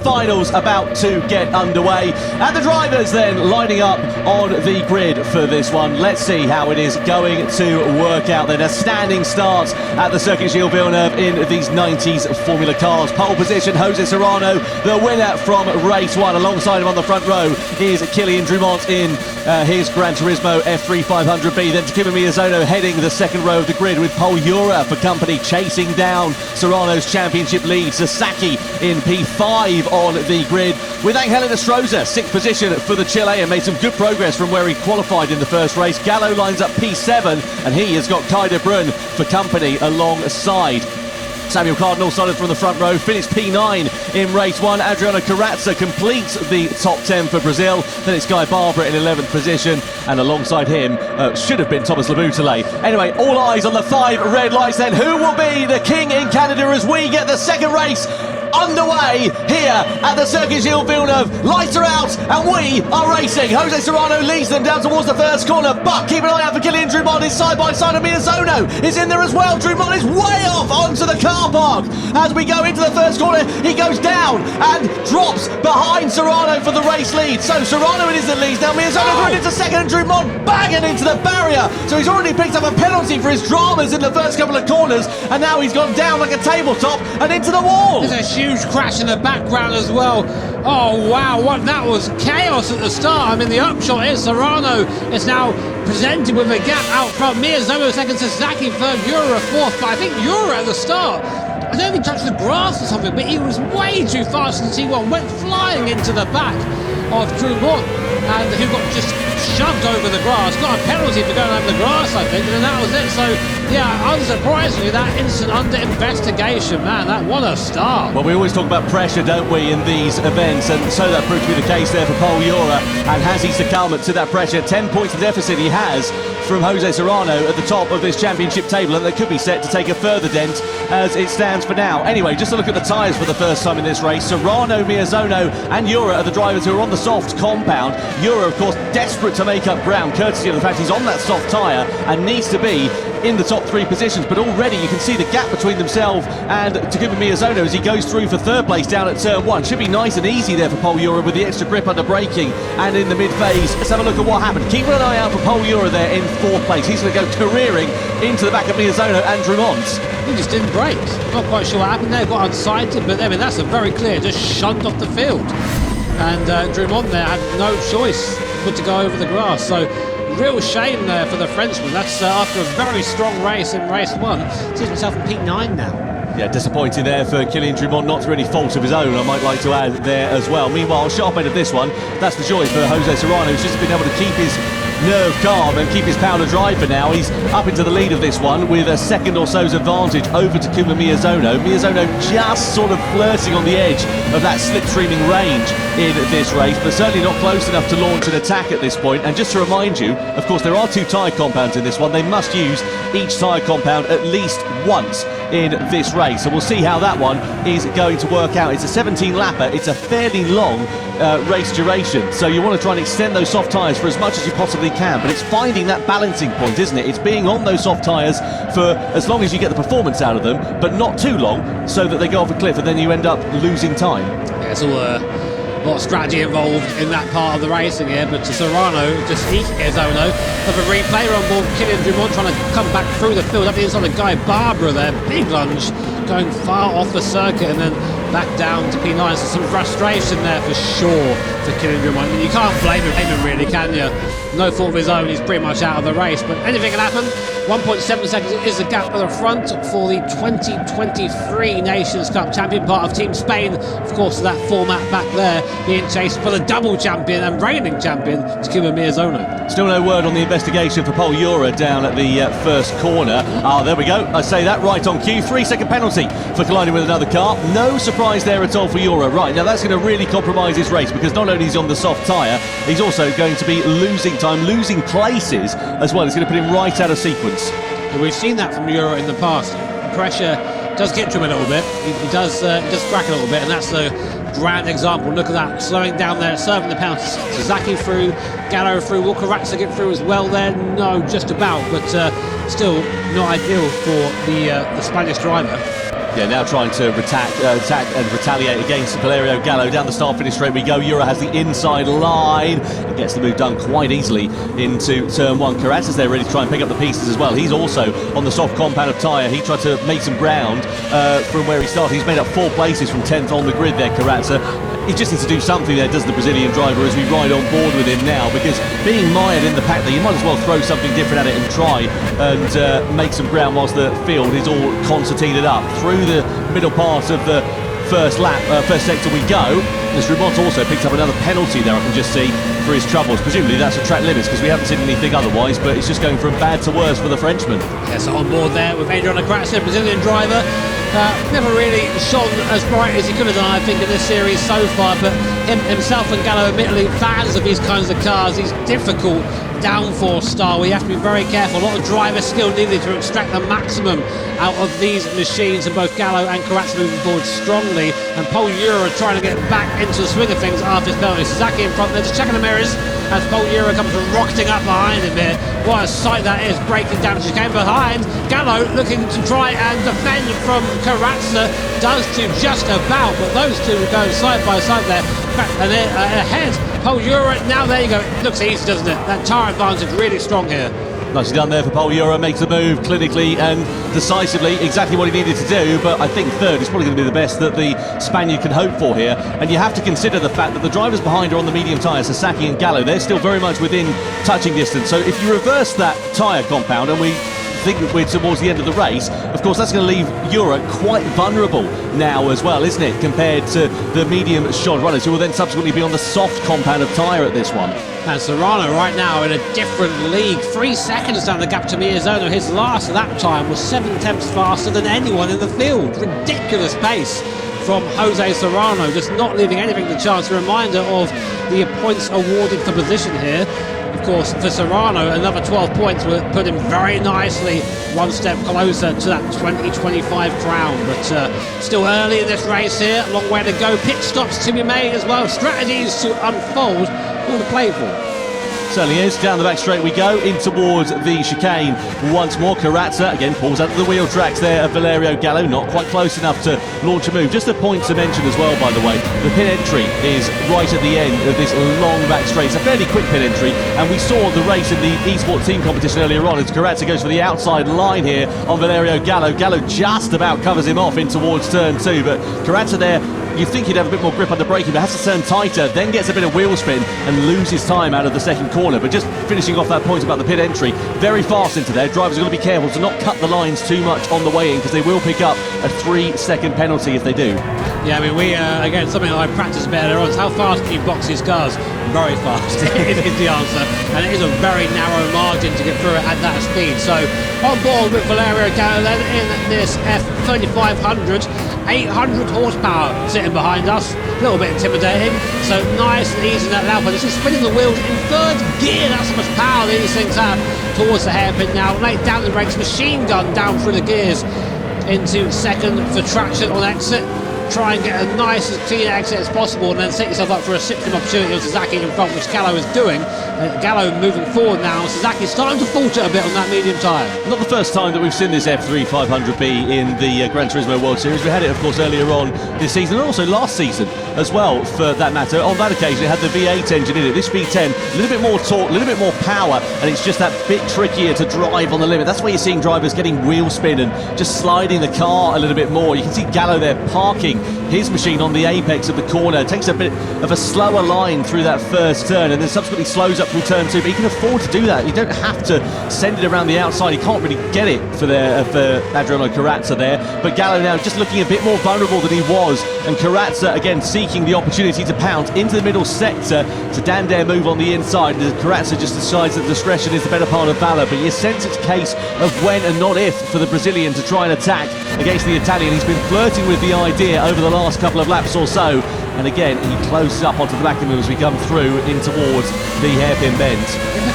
Finals about to get underway, and the drivers then lining up on the grid for this one. Let's see how it is going to work out then. A standing start at the Circuit Gilles Villeneuve in these 90s Formula cars. Pole position, Jose Serrano, the winner from race one. Alongside him on the front row is Kylian Drumont in his Gran Turismo F3 500B. Then Takuma Miyazono heading the second row of the grid with Pol Ura for company, chasing down Serrano's championship lead. Sasaki in P5 on the grid with Angel Estrada, 6th position for the Chilean, made some good progress from where he qualified in the first race. Gallo lines up P7 and he has got Kai de Bruyne for company alongside. Samuel Cardinal solid from the front row, finished P9 in race one. Adriano Carrazza completes the top 10 for Brazil. Then it's Guy Barbara in 11th position, and alongside him should have been Thomas Laboutelet. Anyway, all eyes on the 5 red lights then. Who will be the king in Canada as we get the second race underway here at the Circuit Gilles Villeneuve? Lights are out and we are racing. Jose Serrano leads them down towards the first corner, but keep an eye out for Kylian Drumont. Is side by side, and Miyazono is in there as well. Drumont is way off onto the car park as we go into the first corner. He goes down and drops behind Serrano for the race lead. So Serrano is the lead now. Miyazono going into second, and Drumont banging into the barrier. So he's already picked up a penalty for his dramas in the first couple of corners, and now he's gone down like a tabletop and into the wall. There's a huge crash in the background as well. Oh wow, what that was chaos at the start. I mean, the upshot is Serrano is now presented with a gap out front. Miyazono second, Sasaki third, Ura fourth, but I think Ura at the start, I don't know if he touched the grass or something, but he was way too fast in T1, went flying into the back of Drumont, and who got just shoved over the grass, got a penalty for going over the grass, I think, and then that was it. So yeah, unsurprisingly, that incident under investigation, man, that what a start. Well, we always talk about pressure, don't we, in these events, and so that proved to be the case there for Pol Ura, and has he succumbed to that pressure? 10 points of deficit he has from Jose Serrano at the top of this championship table, and that could be set to take a further dent as it stands for now. Anyway, just to look at the tyres for the first time in this race, Serrano, Miyazono and Ura are the drivers who are on the soft compound. Ura, of course, desperate to make up ground, courtesy of the fact he's on that soft tyre and needs to be in the top 3 positions, but already you can see the gap between themselves and Takuma Miyazono as he goes through for third place down at turn 1. Should be nice and easy there for Pol Ura with the extra grip under braking and in the mid-phase. Let's have a look at what happened. Keep an eye out for Pol Ura there in 4th place. He's going to go careering into the back of Miyazono and Drumont. He just didn't brake. Not quite sure what happened there, got unsighted, but I mean, that's a very clear, just shunned off the field. And Drumont there had no choice but to go over the grass. So real shame there for the Frenchman. That's after a very strong race in race 1. Sees himself in P9 now. Yeah, disappointing there for Kylian Drumont, not through any fault of his own, I might like to add there as well. Meanwhile, sharp end of this one, that's the joy for Jose Serrano, who's just been able to keep his nerve calm and keep his powder dry for now. He's up into the lead of this one with a second or so's advantage over Takuma Miyazono. Miyazono just sort of flirting on the edge of that slipstreaming range in this race, but certainly not close enough to launch an attack at this point. And just to remind you, of course, there are 2 tyre compounds in this one. They must use each tyre compound at least once in this race, so we'll see how that one is going to work out. It's a 17 lapper, it's a fairly long race duration, so you want to try and extend those soft tyres for as much as you possibly can, but it's finding that balancing point, isn't it? It's being on those soft tyres for as long as you get the performance out of them, but not too long so that they go off a cliff and then you end up losing time. Yeah, it's all a lot of strategy involved in that part of the racing here, but Serrano just eating his own of a replay on board. Kylian Drumont trying to come back through the field up the inside of Guy Barbara there, big lunge, going far off the circuit and then back down to P9. So some frustration there for sure for Kylian Drumont. I mean, you can't blame him really, can you? No fault of his own, he's pretty much out of the race, but anything can happen. 1.7 seconds is the gap at the front for the 2023 Nations Cup champion, part of Team Spain, of course, that format back there, being chased for the double champion and reigning champion, Takuma Miyazono. Still no word on the investigation for Pol Ura down at the first corner. There we go, I say that right on cue. 3-second penalty for colliding with another car. No surprise there at all for Ura. Right, now that's going to really compromise his race, because not only is he on the soft tyre, he's also going to be losing time, losing places as well. It's going to put him right out of sequence. And we've seen that from Ura in the past. Pressure does get to him a little bit. He does crack a little bit, and that's a grand example. Look at that, slowing down there, serving the penalty. Sasaki through, Gallo through, will Carrazza get through as well there? No, just about, but still not ideal for the Spanish driver. Yeah, now trying to attack and retaliate against Valerio Gallo. Down the start-finish straight we go. Euro has the inside line and gets the move done quite easily into turn one. Carrazza's there ready to try and pick up the pieces as well. He's also on the soft compound of tyre. He tried to make some ground from where he started. He's made up 4 places from 10th on the grid there, Carrazza. He just needs to do something there, does the Brazilian driver, as we ride on board with him now, because being mired in the pack there, you might as well throw something different at it and try and make some ground whilst the field is all concertinaed up. Through the middle part of the first sector we go. As Remont also picked up another penalty there, I can just see, for his troubles. Presumably that's a track limits, because we haven't seen anything otherwise, but it's just going from bad to worse for the Frenchman. Yes, on board there with Adriano Grazia, Brazilian driver. Never really shone as bright as he could have done, I think, in this series so far, but himself and Gallo, admittedly, fans of these kinds of cars, these difficult downforce style, where you have to be very careful. A lot of driver skill needed to extract the maximum out of these machines, and both Gallo and Carrazza moving forward strongly, and Paul Euro trying to get back into the swing of things after his penalty. Sasaki in front there, just checking the mirrors as Paul Euro comes rocketing up behind him here. What a sight that is, breaking down as he came behind. Gallo looking to try and defend from Carrazza, does to just about, but those two are going side by side there, and they're ahead. Paul Euro, now there you go, it looks easy, doesn't it? That tyre advantage really strong here. Nicely done there for Paul Euro, makes the move clinically and decisively, exactly what he needed to do, but I think third is probably going to be the best that the Spaniard can hope for here. And you have to consider the fact that the drivers behind are on the medium tyres, Sasaki and Gallo, they're still very much within touching distance. So if you reverse that tyre compound, and we think we're towards the end of the race, of course that's going to leave Euro quite vulnerable now as well, isn't it, compared to the medium shod runners, who will then subsequently be on the soft compound of tyre at this one. And Serrano right now in a different league, 3 seconds down the gap to Miyazono. His last lap time was 7/10 faster than anyone in the field. Ridiculous pace from Jose Serrano, just not leaving anything to chance. A reminder of the points awarded for position here. Of course, for Serrano, another 12 points will put him very nicely one step closer to that 2025 crown. But still early in this race here, a long way to go. Pit stops to be made as well, strategies to unfold, all to play for. Certainly is. Down the back straight we go, in towards the chicane once more. Carrazza again pulls out of the wheel tracks there of Valerio Gallo, not quite close enough to launch a move. Just a point to mention as well, by the way, the pit entry is right at the end of this long back straight. It's a fairly quick pit entry, and we saw the race in the eSport team competition earlier on as Carrazza goes for the outside line here on Valerio Gallo. Gallo just about covers him off in towards turn 2, but Carrazza there, you think he'd have a bit more grip under braking, but has to turn tighter, then gets a bit of wheel spin and loses time out of the second corner. But just finishing off that point about the pit entry, very fast into there. Drivers are going to be careful to not cut the lines too much on the way in, because they will pick up a 3-second penalty if they do. Yeah, I mean, we, again, something that I practiced better on is how fast can you box these cars? Very fast is the answer, and it is a very narrow margin to get through it at that speed. So on board with Valerio Gallo then in this F3500, 800 horsepower sitting behind us, a little bit intimidating, so nice and easy in that lap. This is spinning the wheels in third gear. That's how much power these things have towards the hairpin now. Late down the brakes, machine gun down through the gears into second for traction on exit. Try and get a nice as clean exit as possible, and then set yourself up for a sixth opportunity on Sasaki in front, which Gallo is doing. Gallo moving forward now. Sasaki starting to falter a bit on that medium tyre. Not the first time that we've seen this F3 500B in the Gran Turismo World Series. We had it, of course, earlier on this season, and also last season as well, for that matter. On that occasion, it had the V8 engine in it. This V10, a little bit more torque, a little bit more power, and it's just that bit trickier to drive on the limit. That's why you're seeing drivers getting wheel spin and just sliding the car a little bit more. You can see Gallo there parking his machine on the apex of the corner, takes a bit of a slower line through that first turn, and then subsequently slows up through turn 2, but he can afford to do that. You don't have to send it around the outside. He can't really get it for Adriano Carrazza there, but Gallo now just looking a bit more vulnerable than he was, and Carrazza again seeking the opportunity to pounce into the middle sector to damn dare move on the inside, and Carrazza just decides that discretion is the better part of valour. But you sense it's a case of when and not if for the Brazilian to try and attack against the Italian. He's been flirting with the idea over the last couple of laps or so, and again he closes up onto the back of him as we come through in towards the hairpin bend.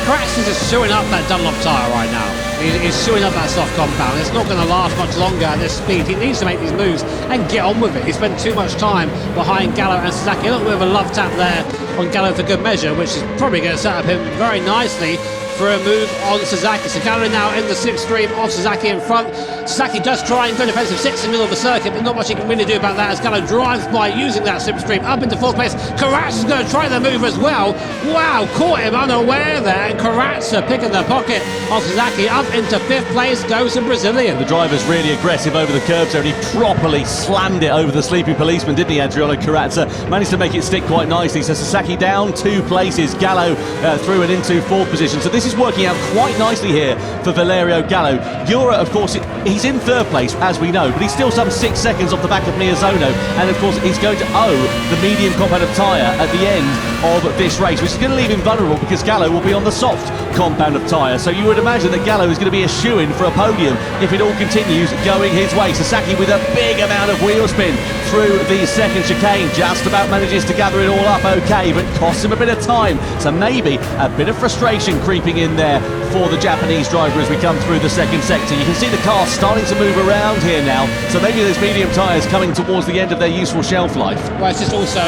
Carrazza's just chewing up that Dunlop tyre right now. He's chewing up that soft compound. It's not going to last much longer at this speed. He needs to make these moves and get on with it. He spent too much time behind Gallo and Sasaki. A little bit of a love tap there on Gallo for good measure, which is probably going to set up him very nicely for a move on Sasaki. So Gallo now in the slipstream of Sasaki in front. Sasaki does try and go defensive 6 in the middle of the circuit, but not much he can really do about that as Gallo drives by using that slipstream up into 4th place. Karatsa is going to try the move as well. Wow, caught him unaware there, and Karatsa picking the pocket of Sasaki. Up into 5th place goes the Brazilian. The driver's really aggressive over the curbs there, and he properly slammed it over the sleeping policeman, didn't he, Adriano Karatsa? Managed to make it stick quite nicely. So Sasaki down 2 places, Gallo through and into 4th position. So this is working out quite nicely here for Valerio Gallo. Jura, of course, he's in 3rd place, as we know, but he's still some 6 seconds off the back of Miyazono, and of course he's going to owe the medium compound of tyre at the end of this race, which is going to leave him vulnerable because Gallo will be on the soft compound of tyre. So you would imagine that Gallo is going to be a shoo-in for a podium if it all continues going his way. Sasaki with a big amount of wheel spin through the 2nd chicane, just about manages to gather it all up okay, but costs him a bit of time. So maybe a bit of frustration creeping in there for the Japanese driver as we come through the 2nd sector. You can see the car starting to move around here now, so maybe those medium tyres coming towards the end of their useful shelf life. Well, it's just also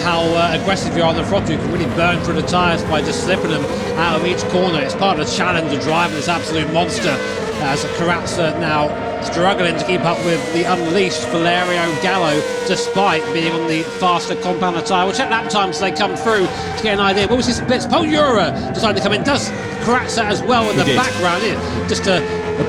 how aggressive you are on the throttle. You can really burn through the tyres by just slipping them out of each corner. It's part of the challenge of driving this absolute monster, as Karatsa now struggling to keep up with the unleashed Valerio Gallo despite being on the faster compound of tyre. We'll check lap times as they come through to get an idea. We'll see some bits. Paul Jura decided to come in. Does Karatsa as well in the background. Just a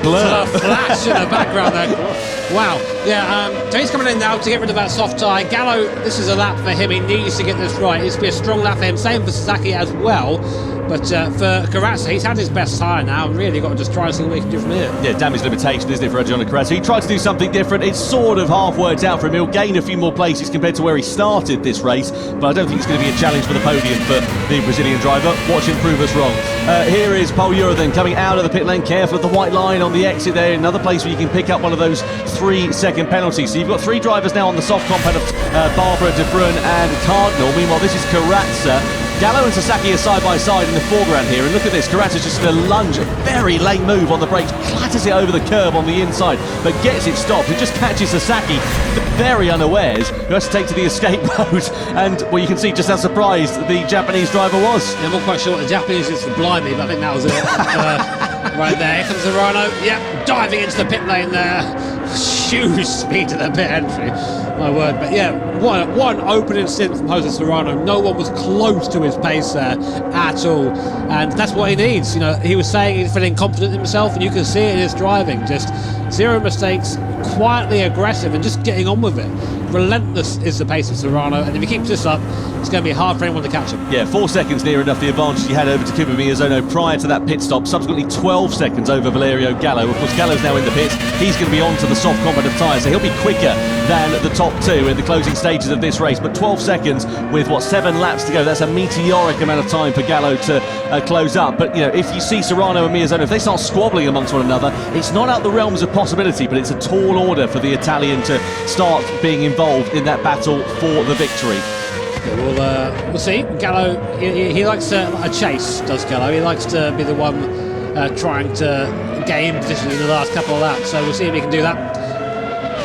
blur, flash in the background there. Wow. Yeah, so he's coming in now to get rid of that soft tyre. Gallo, this is a lap for him. He needs to get this right. It's to be a strong lap for him. Same for Sasaki as well. But for Karatsa, he's had his best tyre now, and really got to just try and see what he can do from here. Yeah, damage limitation, isn't it, for Adriano Karatsa? He tried to do something different. It's sort of half worked out for him. He'll gain a few more places compared to where he started this race, but I don't think it's going to be a challenge for the podium for the Brazilian driver. Watch him prove us wrong. Here is Paul Jura then coming out of the pit lane, careful of the white line on the exit there. Another place where you can pick up one of those 3-second penalties. So you've got 3 drivers now on the soft compound of Barbara, De Bruyne and Cardinal. Meanwhile, this is Karatsa. Gallo and Sasaki are side by side in the foreground here, and look at this, Karatsa's just going to lunge, a very late move on the brakes, clatters it over the curb on the inside, but gets it stopped. It just catches Sasaki, very unawares, who has to take to the escape mode, and well, you can see just how surprised the Japanese driver was. Yeah, I'm not quite sure what the Japanese is for blimey, but I think that was it. Right there, here comes Serrano, yep, diving into the pit lane there. Huge speed to the pit entry, my word. But yeah, one opening stint from Jose Serrano. No one was close to his pace there at all, and that's what he needs. You know, he was saying he's feeling confident in himself, and you can see it in his driving. Just 0 mistakes, quietly aggressive, and just getting on with it. Relentless is the pace of Serrano, and if he keeps this up, it's going to be hard for anyone to catch him. Yeah, 4 seconds near enough the advantage he had over Takuma Miyazono prior to that pit stop. Subsequently 12 seconds over Valerio Gallo. Of course, Gallo's now in the pits. He's going to be on to the soft compound of tyres, so he'll be quicker than the top 2 in the closing stages of this race. But 12 seconds with, 7 laps to go. That's a meteoric amount of time for Gallo to close up. But, you know, if you see Serrano and Miyazono, if they start squabbling amongst one another, it's not out the realms of possibility, but it's a tall order for the Italian to start being involved in that battle for the victory. Yeah, we'll see. Gallo, he likes a chase, does Gallo. He likes to be the one trying to gain position in the last couple of laps, so we'll see if he can do that.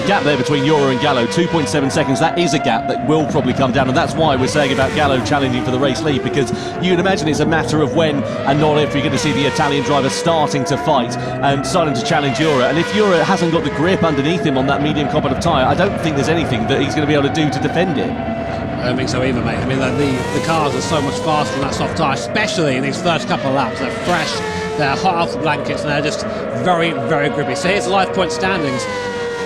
The gap there between Jura and Gallo, 2.7 seconds, that is a gap that will probably come down, and that's why we're saying about Gallo challenging for the race lead, because you can imagine it's a matter of when and not if you're going to see the Italian driver starting to fight and starting to challenge Jura. And if Jura hasn't got the grip underneath him on that medium compound of tyre, I don't think there's anything that he's going to be able to do to defend it. I don't think so either, mate. I mean, the cars are so much faster on that soft tyre, especially in these first couple of laps. They're fresh, they're hot off the blankets, and they're just very, very grippy. So here's the life point standings.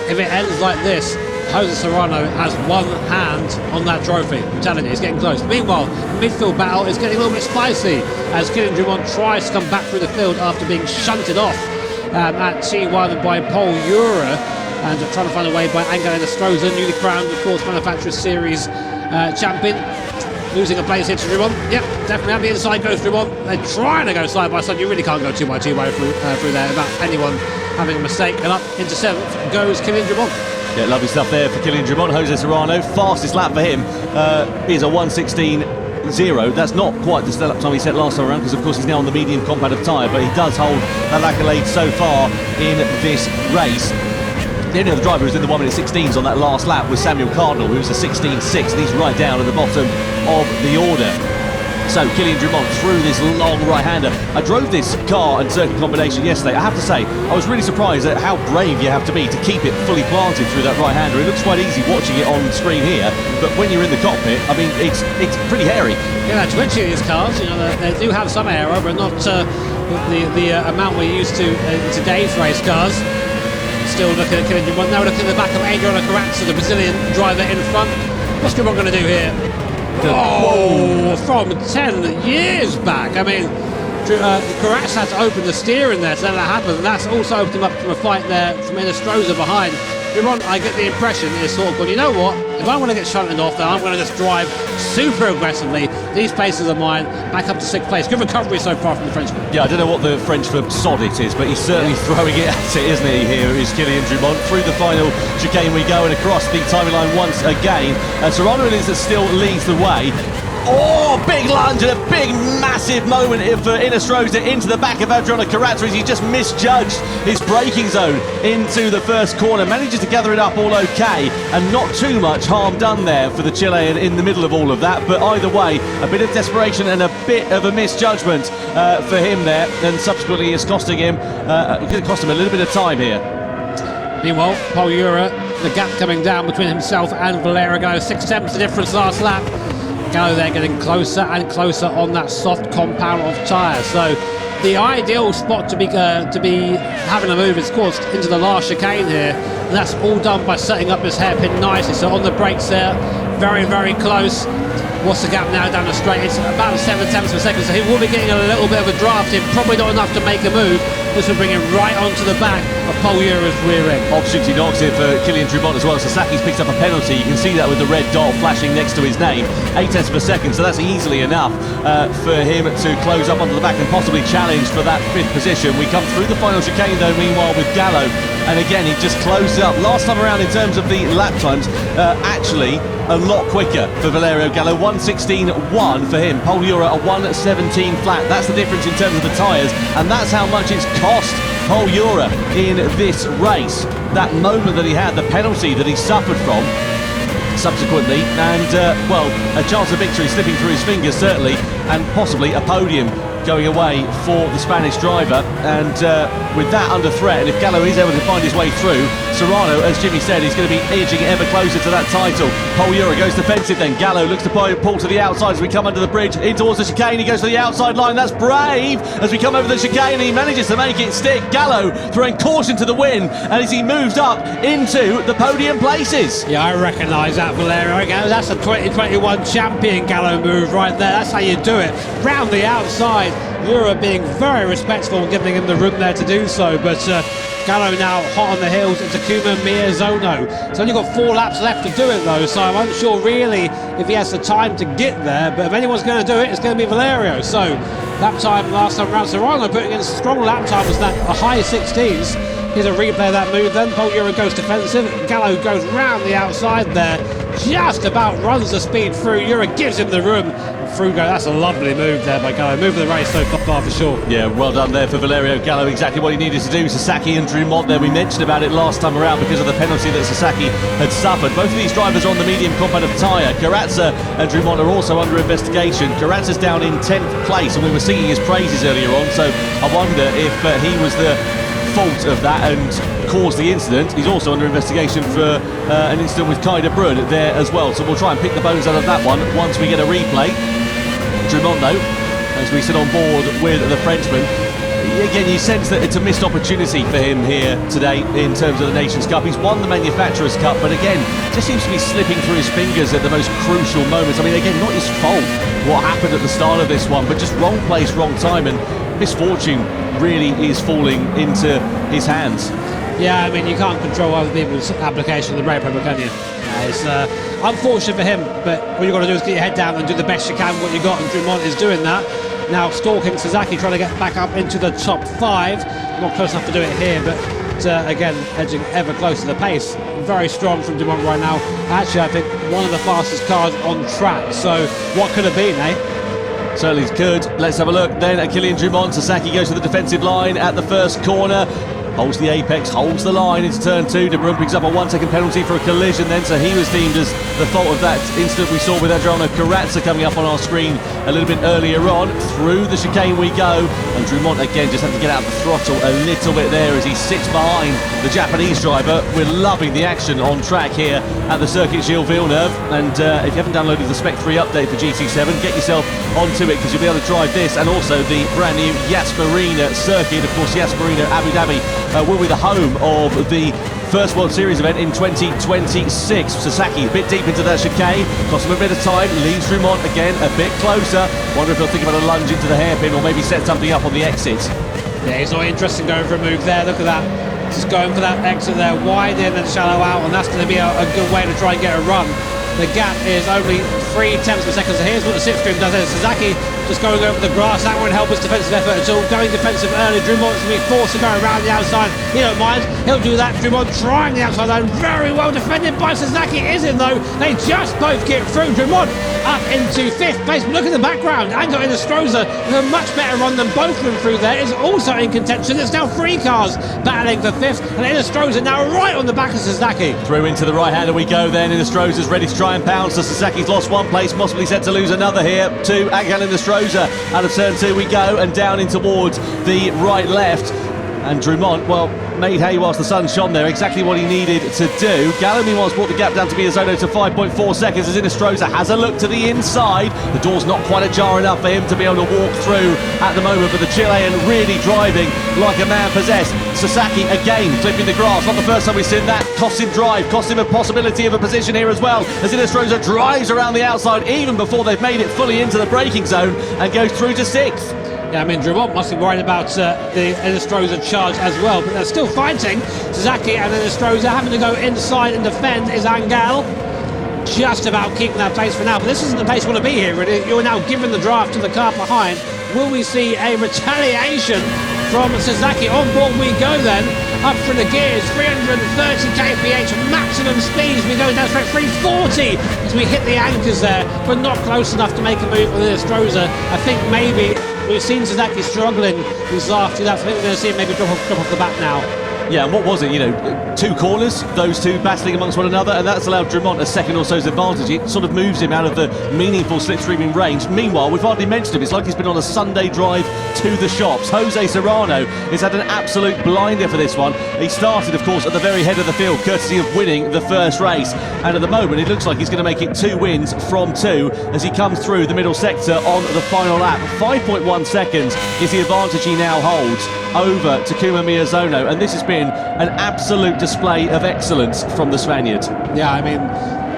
If it ends like this, Jose Serrano has one hand on that trophy. I'm telling you, it's getting close. Meanwhile, the midfield battle is getting a little bit spicy as Kylian Drummond tries to come back through the field after being shunted off at T1 by Paul Jura, and trying to find a way by Angelo Nestroza, newly crowned, of course, Manufacturers Series champion. Losing a place here to Drummond. Yep, definitely on the inside goes Drummond. They're trying to go side by side. You really can't go 2x2 through there without anyone having a mistake. And up into 7th goes Kylian Drummond. Yeah, lovely stuff there for Kylian Drummond. Jose Serrano, fastest lap for him is a 1:16.0. That's not quite the lap time he set last time around, because of course he's now on the medium compound of tyre, but he does hold that accolade so far in this race. The only other driver who's in the 1:16s on that last lap was Samuel Cardinal, who was a 16.6, and he's right down at the bottom of the order. So Kylian Drummond through this long right-hander. I drove this car and circuit combination yesterday. I have to say, I was really surprised at how brave you have to be to keep it fully planted through that right-hander. It looks quite easy watching it on screen here, but when you're in the cockpit, I mean, it's pretty hairy. Yeah, they're twitchy, these cars. You know, they do have some aero, but not the amount we're used to in today's race cars. Still looking at Kylian Drummond. Now looking at the back of Adriano Carrazza, the Brazilian driver in front. What's Drummond going to do here? Oh, from 10 years back. I mean, Carrazza had to open the steering there to let that happen, and that's also opened him up from a fight there from Inestrosa behind. Drummond, I get the impression, is sort of going, you know what, if I want to get shunted off, then I'm going to just drive super aggressively. These places are mine, back up to 6th place. Good recovery so far from the Frenchman. Yeah, I don't know what the French for sod it is, but he's certainly throwing it at it, isn't he? Here is Kylian Drummond. Through the final chicane we go, and across the timing line once again. Serrano it is that still leads the way. Oh, big lunge and a big, massive moment for Inestrosa into the back of Adriano Carrazza as he just misjudged his braking zone into the first corner. Manages to gather it up all okay, and not too much harm done there for the Chilean in the middle of all of that. But either way, a bit of desperation and a bit of a misjudgment for him there, and subsequently it's costing him, going to cost him a little bit of time here. Meanwhile, Paul Ura, the gap coming down between himself and Valerio Gallo, 6/10 the difference last lap. Gallo there getting closer and closer on that soft compound of tyres. So the ideal spot to be having a move is, of course, into the last chicane here, and that's all done by setting up his hairpin nicely. So on the brakes there, very, very close. What's the gap now down the straight? It's about 7/10 of a second, so he will be getting a little bit of a draft in, probably not enough to make a move. This will bring him right onto the back of Paul Ura's rear end. Opportunity knocks it for Kylian Drummond as well. Sasaki's picked up a penalty. You can see that with the red dot flashing next to his name. 8/10 of a second, so that's easily enough for him to close up onto the back and possibly challenge for that 5th position. We come through the final chicane though, meanwhile, with Gallo. And again, he just closed up. Last time around in terms of the lap times, actually a lot quicker for Valerio Gallo. 1:16.1 for him. Paul Ura a 1:17 flat. That's the difference in terms of the tyres, and that's how much it's cost Paul Ura in this race. That moment that he had, the penalty that he suffered from subsequently, and well, a chance of victory slipping through his fingers certainly, and possibly a podium going away for the Spanish driver. And with that under threat, and if Gallo is able to find his way through, Serrano, as Jimmy said, is going to be edging ever closer to that title. Paul Ura goes defensive then. Gallo looks to pull to the outside as we come under the bridge in towards the chicane. He goes to the outside line. That's brave as we come over the chicane. He manages to make it stick. Gallo throwing caution to the wind, and as he moves up into the podium places. Yeah, I recognise that, Valerio Gallo. That's a 2021 champion Gallo move right there. That's how you do it. Round the outside. Ura being very respectful and giving him the room there to do so, but Gallo now hot on the heels into Takuma Miyazono. He's only got 4 laps left to do it though, so I'm unsure really if he has the time to get there, but if anyone's going to do it, it's going to be Valerio. So lap time last time around, Serrano putting in strong lap time was that a high 16s. Here's a replay of that move then. Paul Ura goes defensive, Gallo goes round the outside there, just about runs the speed through. Ura gives him the room. Through go. That's a lovely move there by Gallo. Move of the race so far for sure. Yeah, well done there for Valerio Gallo. Exactly what he needed to do. Sasaki and Drummond there. We mentioned about it last time around because of the penalty that Sasaki had suffered. Both of these drivers are on the medium compound of tyre. Carrazza and Drummond are also under investigation. Carrazza's down in 10th place, and we were singing his praises earlier on, so I wonder if he was the fault of that and caused the incident. He's also under investigation for an incident with Kai de Bruyne there as well, so we'll try and pick the bones out of that one once we get a replay. Drummond though, as we sit on board with the Frenchman, again you sense that it's a missed opportunity for him here today in terms of the Nations Cup. He's won the Manufacturers Cup, but again just seems to be slipping through his fingers at the most crucial moments. I mean, again, not his fault what happened at the start of this one, but just wrong place, wrong time, and misfortune really is falling into his hands. Yeah, I mean, you can't control other people's application of the brake paper, can you? It's unfortunate for him, but what you've got to do is get your head down and do the best you can with what you got, and Drummond is doing that. Now stalking Sasaki, trying to get back up into the top 5. Not close enough to do it here, but again, edging ever closer to the pace. Very strong from Drummond right now. Actually, I think one of the fastest cars on track. So what could have been, eh? Certainly could. Let's have a look then at Kylian Drummond. Sasaki goes to the defensive line at the first corner. holds the apex, holds the line into turn 2. De Bruyne picks up a 1-second penalty for a collision then, so he was deemed as the fault of that incident we saw with Adriano Corazza coming up on our screen a little bit earlier on. Through the chicane we go, and Drummond again just had to get out of the throttle a little bit there as he sits behind the Japanese driver. We're loving the action on track here at the circuit Gilles Villeneuve, and if you haven't downloaded the Spec 3 update for GT7, get yourself onto it, because you'll be able to drive this and also the brand new Yas Marina circuit. Of course, Yas Marina Abu Dhabi will be the home of the first World Series event in 2026. Sasaki a bit deep into that chicane, costs him a bit of time, leaves Drummond again a bit closer. Wonder if he'll think about a lunge into the hairpin or maybe set something up on the exit. Yeah, he's not interested in going for a move there. Look at that. Just going for that exit there, wide in and shallow out, and that's going to be a good way to try and get a run. The gap is only 0.3 seconds. So here's what the slipstream does. Sasaki just going over the grass. That won't help his defensive effort at all. Going defensive early. Drummond's going to be forced to go around the outside. He don't mind. He'll do that. Drummond trying the outside line. Very well defended by Sasaki. Is it though? They just both get through. Drummond up into 5th place. But look at the background. Ango Inestrosa with a much better run than both of them through there. Is also in contention. It's now 3 cars battling for 5th. And Inestrosa now right on the back of Sasaki. Through into the right-hander we go then. Inestrosa's ready to try and pounce. So Sasaki's lost 1 place, possibly set to lose another here. To Angel Inestrosa. Out of turn 2 we go, and down in towards the right-left. And Drummond, well, made hay whilst the sun shone there, exactly what he needed to do. Gallo meanwhile brought the gap down to Miyazono to 5.4 seconds as Inestrosa has a look to the inside. The door's not quite ajar enough for him to be able to walk through at the moment, but the Chilean really driving like a man possessed. Sasaki again clipping the grass, not the first time we've seen that. Cost him drive, cost him a possibility of a position here as well, as Inestrosa drives around the outside even before they've made it fully into the braking zone and goes through to 6th. Yeah, I mean, Drummond must be worried about the Inestrosa charge as well, but they're still fighting. Sasaki and Inestrosa having to go inside and defend is Angel. Just about keeping that place for now, but this isn't the place you want to be here, really. You're now giving the draft to the car behind. Will we see a retaliation from Sasaki? On board we go then, up through the gears, 330 kph maximum speed as we go down straight, 340 as we hit the anchors there, but not close enough to make a move with Inestrosa. I think maybe we've seen Sasaki struggling these last 2 laps. I think we're going to see him maybe drop off the back now. Yeah, and what was it? 2 corners, those two battling amongst one another, and that's allowed Drummond a second or so's advantage. It sort of moves him out of the meaningful slipstreaming range. Meanwhile, we've hardly mentioned him. It's like he's been on a Sunday drive to the shops. Jose Serrano has had an absolute blinder for this one. He started, of course, at the very head of the field, courtesy of winning the first race. And at the moment, it looks like he's going to make it 2 wins from 2 as he comes through the middle sector on the final lap. 5.1 seconds is the advantage he now holds over Takuma Miyazono, and this has been an absolute display of excellence from the Spaniard. Yeah, I mean,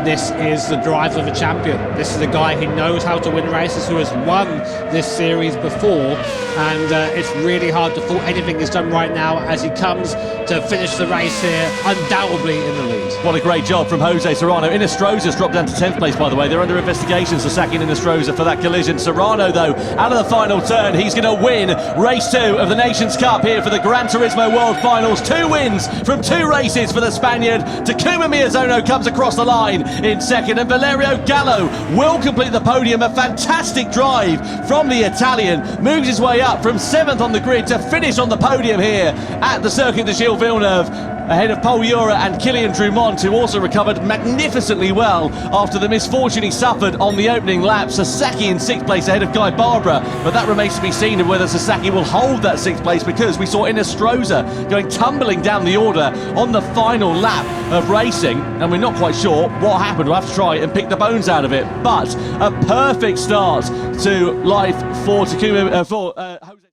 this is the drive of a champion. This is a guy who knows how to win races, who has won this series before, and it's really hard to fault anything he's done right now as he comes to finish the race here, undoubtedly in the lead. What a great job from Jose Serrano. Inestrosa's dropped down to 10th place, by the way. They're under investigation, Sasaki and Inestrosa, for that collision. Serrano, though, out of the final turn, he's going to win race 2 of the Nations Cup here for the Gran Turismo World Finals. 2 wins from 2 races for the Spaniard. Takuma Miyazono comes across the line in second, and Valerio Gallo will complete the podium. A fantastic drive from the Italian, moves his way up from 7th on the grid to finish on the podium here at the Circuit de Gilles Villeneuve, ahead of Paul Ura and Kylian Drummond, who also recovered magnificently well after the misfortune he suffered on the opening lap. Sasaki in 6th place ahead of Guy Barbara, but that remains to be seen of whether Sasaki will hold that 6th place, because we saw Inestrosa going tumbling down the order on the final lap of racing, and we're not quite sure what happened. We'll have to try and pick the bones out of it, but a perfect start to life for Takuma, Jose.